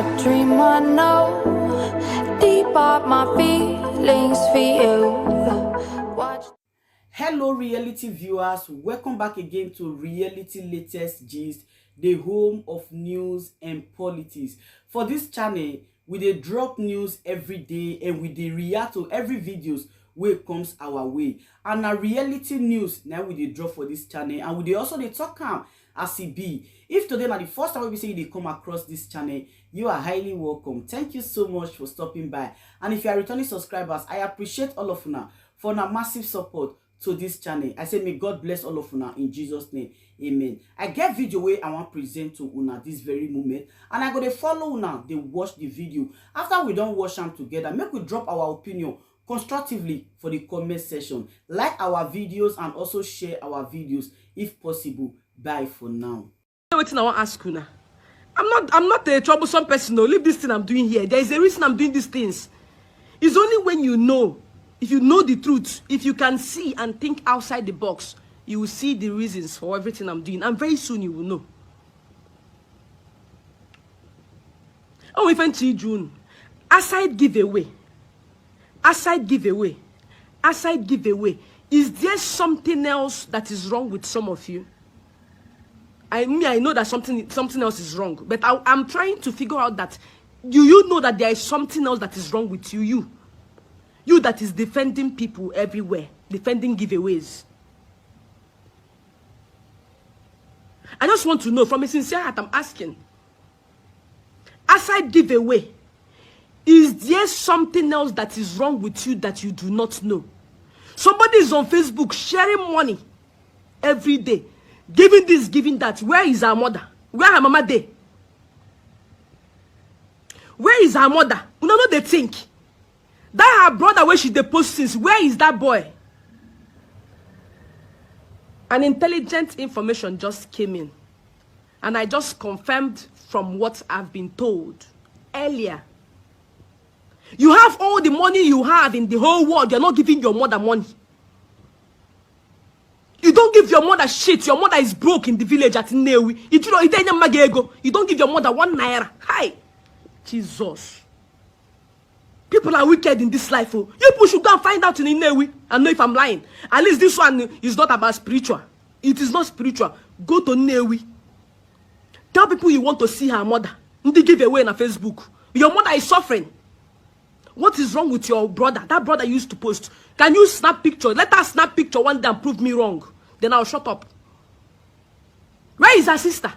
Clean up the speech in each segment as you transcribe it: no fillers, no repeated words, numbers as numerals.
a dream I know. Deep up my feelings for you. Watch. Hello reality viewers, welcome back again to Reality Latest Gist, the home of news and politics. For this channel, we dey drop news every day and we dey react to every videos wey comes our way. And na reality news now we dey drop for this channel, and we dey also dey talk am as e be. If today na the first time we say you dey come across this channel, you are highly welcome. Thank you so much for stopping by. And if you are returning subscribers, I appreciate all of una for una massive support to this channel. I say may God bless all of una in Jesus name. Amen. I get video where I want present to una this very moment, and I go to follow una, they watch the video. After we don't watch them together, make we drop our opinion constructively for the comment section. Like our videos and also share our videos if possible. Bye for now. Waiting, I want to ask you now. I'm not a troublesome person. No, leave this thing I'm doing here. There is a reason I'm doing these things. It's only when you know, if you know the truth, if you can see and think outside the box, you will see the reasons for everything I'm doing. And very soon you will know. Oh, if I'm June, aside giveaway, is there something else that is wrong with some of you? I know that something else is wrong, but I'm trying to figure out that you know that there is something else that is wrong with you. You that is defending people everywhere, defending giveaways. I just want to know from a sincere heart, I'm asking. Aside giveaway, is there something else that is wrong with you that you do not know? Somebody is on Facebook sharing money every day, giving this, giving that. Where is her mother? Where her mama dey? Where is her mother? You know they think. That her brother where she deposed since, where is that boy? An intelligent information just came in. And I just confirmed from what I've been told earlier. You have all the money you have in the whole world. You're not giving your mother money. You don't give your mother shit. Your mother is broke in the village at Newi. You don't give your mother 1 naira. Hi. Jesus. People are wicked in this life. Oh. You people should go and find out in Newi and know if I'm lying. At least this one is not about spiritual. It is not spiritual. Go to Newi. Tell people you want to see her mother. They give away on Facebook. Your mother is suffering. What is wrong with your brother? That brother used to post. Can you snap picture? Let her snap picture one day and prove me wrong. Then I'll shut up. Where is her sister?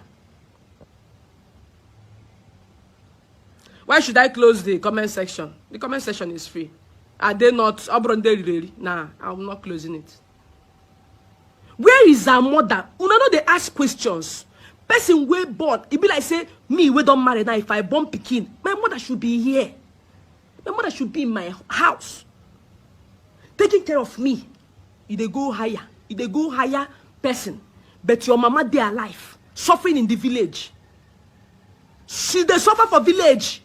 Why should I close the comment section? The comment section is free. Are they not? Nah, I'm not closing it. Where is her mother? You know they ask questions. Person way born. It be like say, me we don't marry now. If I born Pekin, my mother should be here. My mother should be in my house. Taking care of me. They go higher. They go higher person. But your mama they alive. Suffering in the village. She they suffer for village.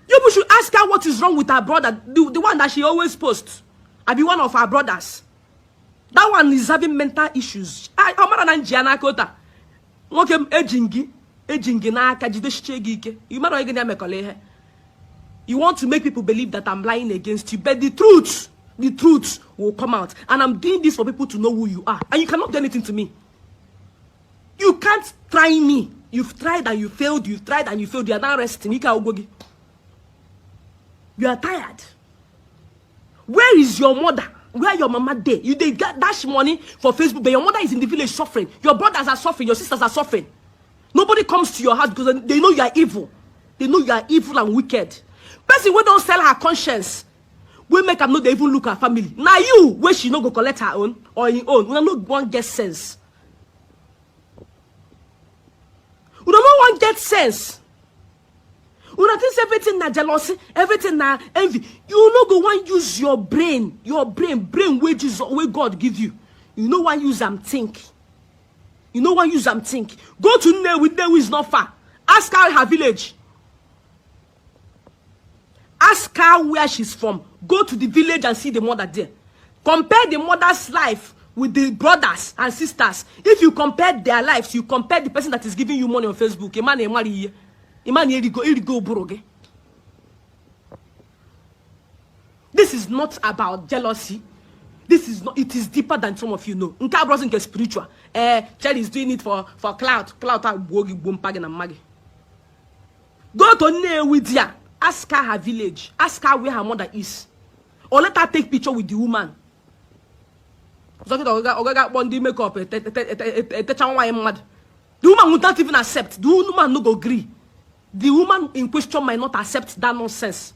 You should ask her what is wrong with her brother. The one that she always posts. I be one of her brothers. That one is having mental issues. You want to make people believe that I'm lying against you, but the truth will come out. And I'm doing this for people to know who you are. And you cannot do anything to me. You can't try me. You've tried and you failed. You've tried and you failed. You are not resting. You are tired. Where is your mother? Where your mama there? You they get dash money for Facebook, but your mother is in the village suffering. Your brothers are suffering. Your sisters are suffering. Nobody comes to your house because they know you are evil. They know you are evil and wicked. Person who don't sell her conscience, we make her know they even look at her family. Now you, where she no go collect her own or her own, we don't one get sense. We don't know one get sense. We don't think everything na jealousy, everything na envy. You no go one use your brain wages where God give you. You know one use them think. You know one use them think. Go to Newi, Newi is not far. Ask her village. Ask her where she's from. Go to the village and see the mother there. Compare the mother's life with the brothers and sisters. If you compare their lives, you compare the person that is giving you money on Facebook. This is not about jealousy. This is not. It is deeper than some of you know. Nka brother is spiritual. Charlie is doing it for clout. Clout are wogi and magi. Go to Newidia. Ask her village. Ask her where her mother is. Or let her take picture with the woman. The woman would not even accept. The woman no go agree. The woman in question might not accept that nonsense.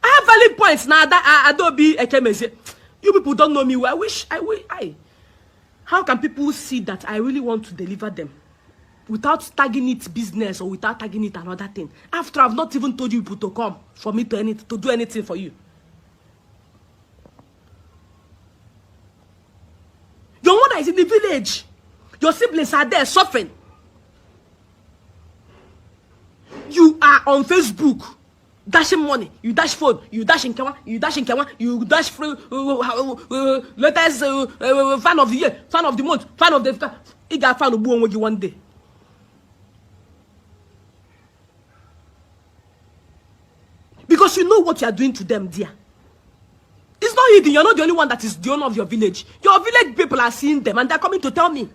I have valid points now that I don't be a chemist. You people don't know me well. How can people see that I really want to deliver them without tagging it business or without tagging it another thing? After I've not even told you people to come for me to do anything for you. Your mother is in the village. Your siblings are there suffering. You are on Facebook dashing money. You dash phone. You dash in Kewa. You dash in Kewa. You dash free. Latest fan of the year, fan of the month, fan of the. You got fan of Buonwogi one day. Because you know what you are doing to them, dear. It's not hidden. You're not the only one that is the owner of your village. Your village people are seeing them and they're coming to tell me.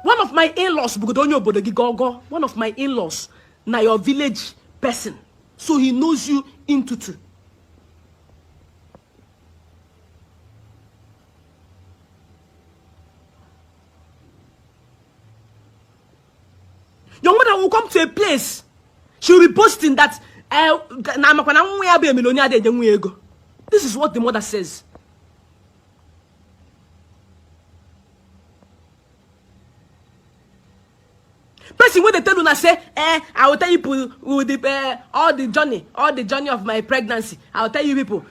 One of my in-laws, one of my in-laws, now your village person. So he knows you into two. Your mother will come to a place. She will be posting that this is what the mother says. Person when they tell you say, I will tell you people with the all the journey of my pregnancy. I will tell you people.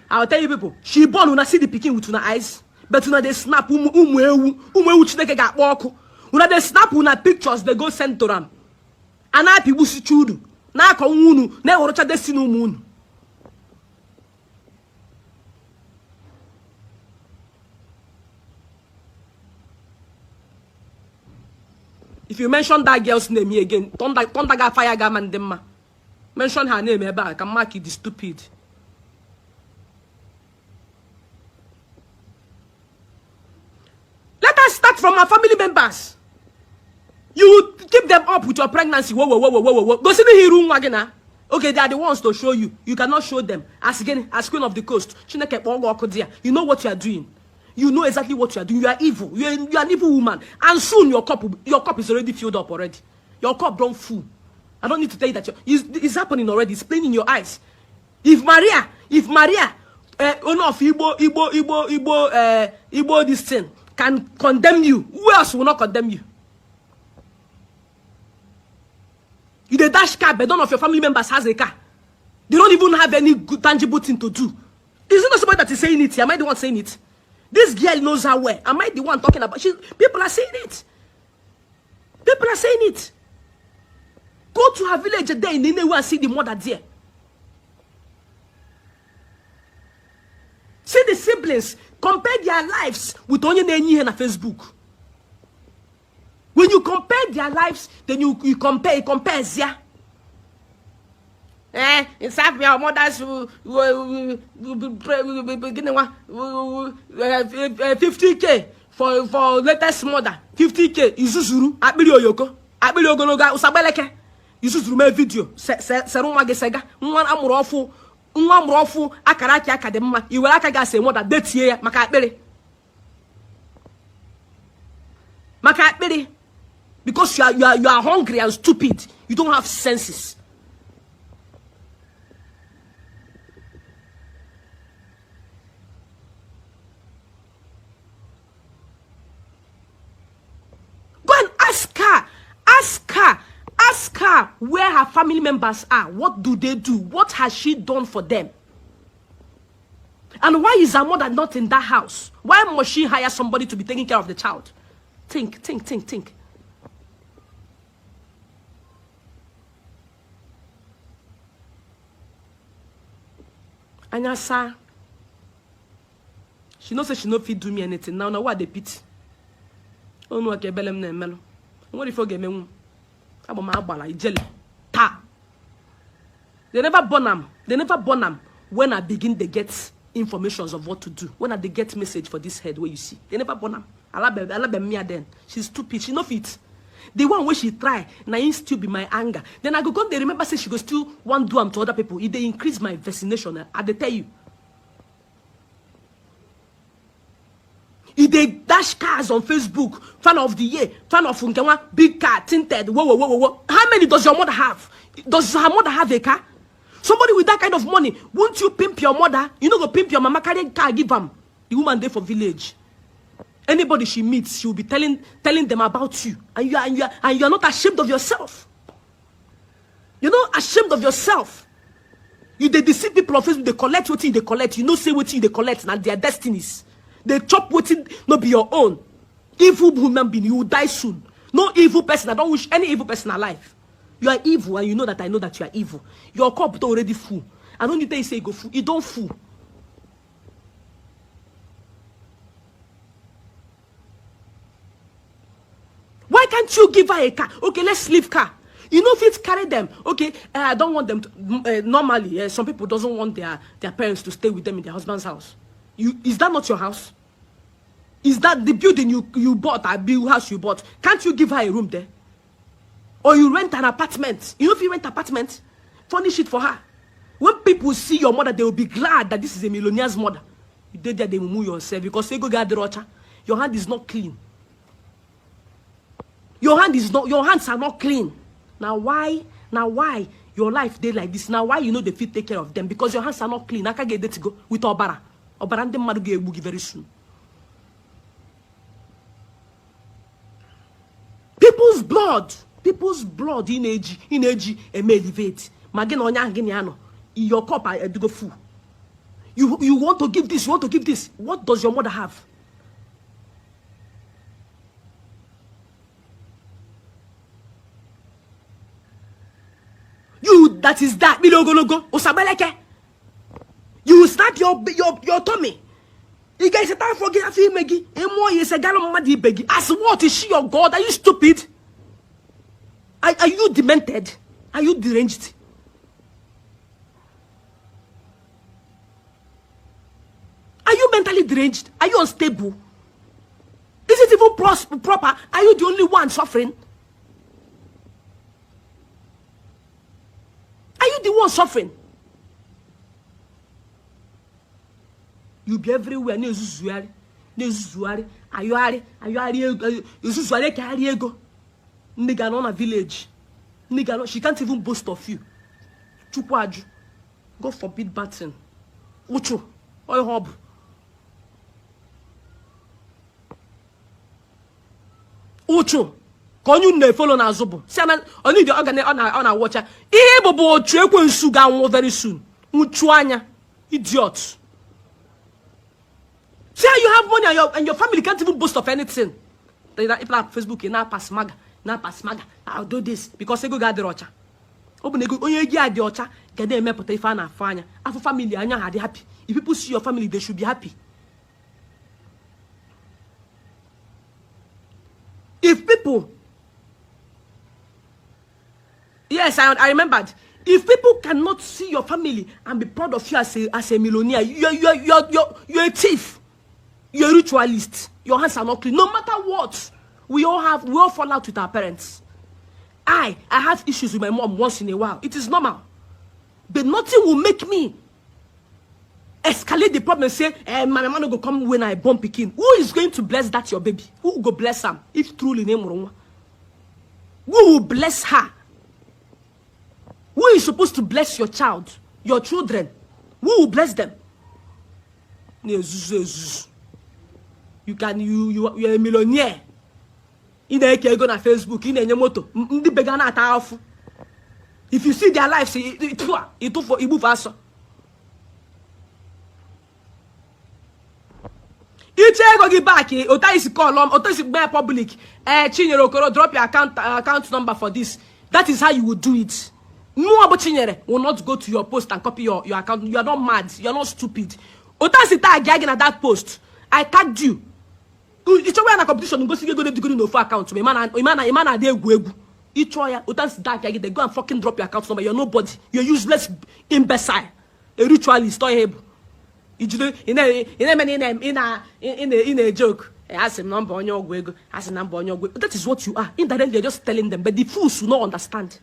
She born when I see the picking with her eyes, but when they snap chineke ga walk. When they snap una pictures, they go send to them. And I people see chudu. Na ko unu na worocha desi no mu. If you mention that girl's name here again, Thunder Fire Gaman Demma. Mention her name here back, I can mark it stupid. Let us start from our family members. You keep them up with your pregnancy. Whoa. Go see the room again. Okay, they are the ones to show you. You cannot show them. As Queen of the Coast. You know what you are doing. You know exactly what you are doing. You are evil. You are an evil woman. And soon your cup is already filled up already. Your cup don't full. I don't need to tell you that it's happening already. It's plain in your eyes. If Maria, owner of Igbo this thing can condemn you, who else will not condemn you? You the dash car, but none of your family members has a car. They don't even have any good tangible thing to do. Is it not somebody that is saying it? Am I the one saying it? This girl knows her well. Am I the one talking about? People are saying it. People are saying it. Go to her village a day in Ninewi and see the mother there. See the siblings. Compare their lives with only Nenyi on Facebook. When you compare their lives, then you compare. It compares, yeah. In South your mothers 50K for latest mother. 50K. Izuzuru. Abili oyoko. Abili ogologa. Usabeleke. Izuzuru me video. Serunwa gesega. Nwa amrofu. Akaraki akademma. Iwere aka ga se mother detie ya maka akpere. Because you are hungry and stupid. You don't have senses. Go and ask her where her family members are. What do they do? What has she done for them? And why is her mother not in that house? Why must she hire somebody to be taking care of the child? Think. Anya sa. She knows she no fit do me anything. Now what they pity. Oh no, okay, belem na melo. What if you get me? Abo ma agbala ijele. Ta. They never born them. They never born them when I begin they get informations of what to do. When I they get message for this head where you see. They never born them. Alabe me then. She's stupid. She no fit. The one where she try, now it still be my anger. Then I go they remember say she go still want do am to other people. If they increase my vaccination, I they tell you. If they dash cars on Facebook, fan of the year, fan of Unkewa, big car, tinted, whoa. How many does your mother have? Does her mother have a car? Somebody with that kind of money, won't you pimp your mother? You know, go pimp your mama, carry a car, give them. The woman there for village. Anybody she meets, she will be telling them about you. And you are not ashamed of yourself. You're not ashamed of yourself. You they deceive people on Facebook, they collect what they collect. You know, say what they collect, and their destinies. They chop what not be your own. Evil human being, you will die soon. No evil person. I don't wish any evil person alive. You are evil, and you know that I know that you are evil. Your cup already full. I don't need to say go full. You don't fool. Why can't you give her a car? Okay, let's leave car. You know if it's carry them. Okay, I don't want them to, normally, some people doesn't want their parents to stay with them in their husband's house. Is that not your house? Is that the building you bought, a big house you bought? Can't you give her a room there? Or you rent an apartment? You know if you rent an apartment, furnish it for her. When people see your mother, they will be glad that this is a millionaire's mother. You did that, they will move yourself because you go get the rocha. Your hand is not clean. Your hands are not clean. Now why your life dey like this? Now why you know they fit take care of them? Because your hands are not clean. I can't get there to go with Obara. Obara and them madu get bugi very soon. People's blood in age elevate. Magin onya giniano. Your cup I do go full. You want to give this, you want to give this. What does your mother have? That is that. You will snap your tummy. You guys say forget a feel Maggie. And more is a gallon muddy beggy. As what is she your God? Are you stupid? Are you demented? Are you deranged? Are you mentally deranged? Are you unstable? Is it even proper? Are you the only one suffering? Are you the one suffering? You be everywhere. Nezuzuari. Ayuari. Nezuzuari carry ego. Nigga on a village. Nigga, she can't even boast of you. Chukwaju. God forbid batten. Ucho. Oy hob. Ucho. Can you never follow na zobo? See, I need the organ on a watcher. Ebo chekwe sugar very soon. Uchuanya. Idiot. See how you have money and your family can't even boast of anything. If like Facebook, you now pass maga. I'll do this because they go get the rocha. Open go onye get the rocha. Get them me put if na fanya. After family, anya had happy. If people see your family, they should be happy. If people, yes, I remembered. If people cannot see your family and be proud of you as a millionaire, you're a thief. You're a ritualist. Your hands are not clean. No matter what, we all fall out with our parents. I have issues with my mom once in a while. It is normal. But nothing will make me escalate the problem and say, my mama no go come when I born pikin. Who is going to bless that your baby? Who will go bless her? If truly name wrong. Who will bless her? Who is supposed to bless your child? Your children? Who will bless them? You're a millionaire. In a go na Facebook, in a moto. If you see their lives, it for Igbo faso. You go give back. Ota is call Ota is bear public. Chinyere Okoro, drop your account number for this. That is how you would do it. No Chinyere will not go to your post and copy your account. You are not mad. You are not stupid. Otansi tag again at that post. I tagged you. It's a way in a competition. Go see you go to no for account. Imana de egu. Each one Otansi tag again. They go and fucking drop your account number. You're nobody. You're useless imbecile. A ritualist. In a joke. Ask him number on your wig. Ask him number on your wig. That is what you are. Indirectly, you're just telling them. But the fools will not understand.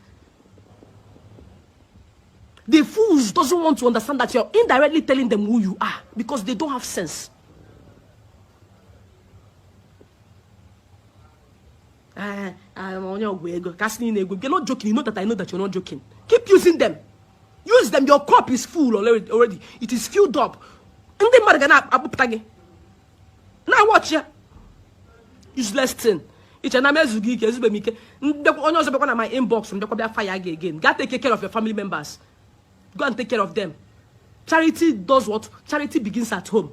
The fools doesn't want to understand that you're indirectly telling them who you are because they don't have sense. I'm on your way. You're not joking. You know that I know that you're not joking. Keep using them. Use them. Your cup is full already. It is filled up. And then now watch ya. Useless thing. It's an amazing geek. My inbox from the fire again. Gotta take care of your family members. Go and take care of them. Charity does what? Charity begins at home.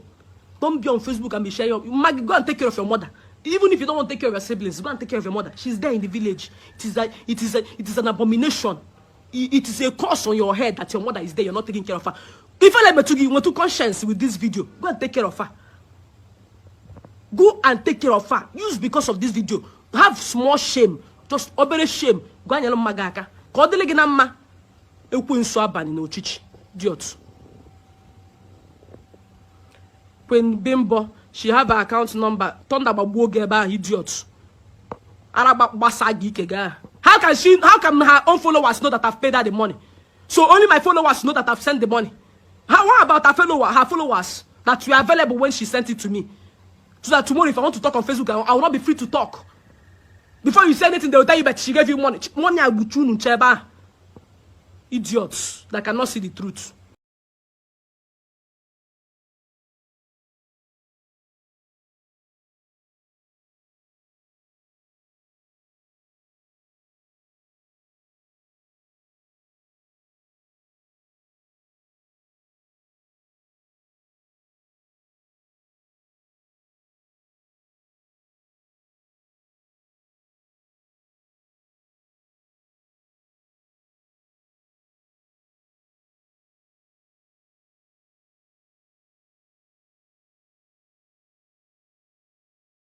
Don't be on Facebook and be sharing. Go and take care of your mother. Even if you don't want to take care of your siblings, go and take care of your mother. She's there in the village. It is an abomination. It is a curse on your head that your mother is there. You're not taking care of her. If I let you want to conscience with this video, go and take care of her. Go and take care of her. Use because of this video. Have small shame. Just obey shame. Go and yell magaka. Kodelegina. Idiot. When Bimbo, she have her account number. Idiot. How can her own followers know that I've paid her the money? So only my followers know that I've sent the money. What about her followers that were available when she sent it to me? So that tomorrow if I want to talk on Facebook, I will not be free to talk. Before you say anything, they will tell you that she gave you money. Money I will chew. Idiots that cannot see the truth.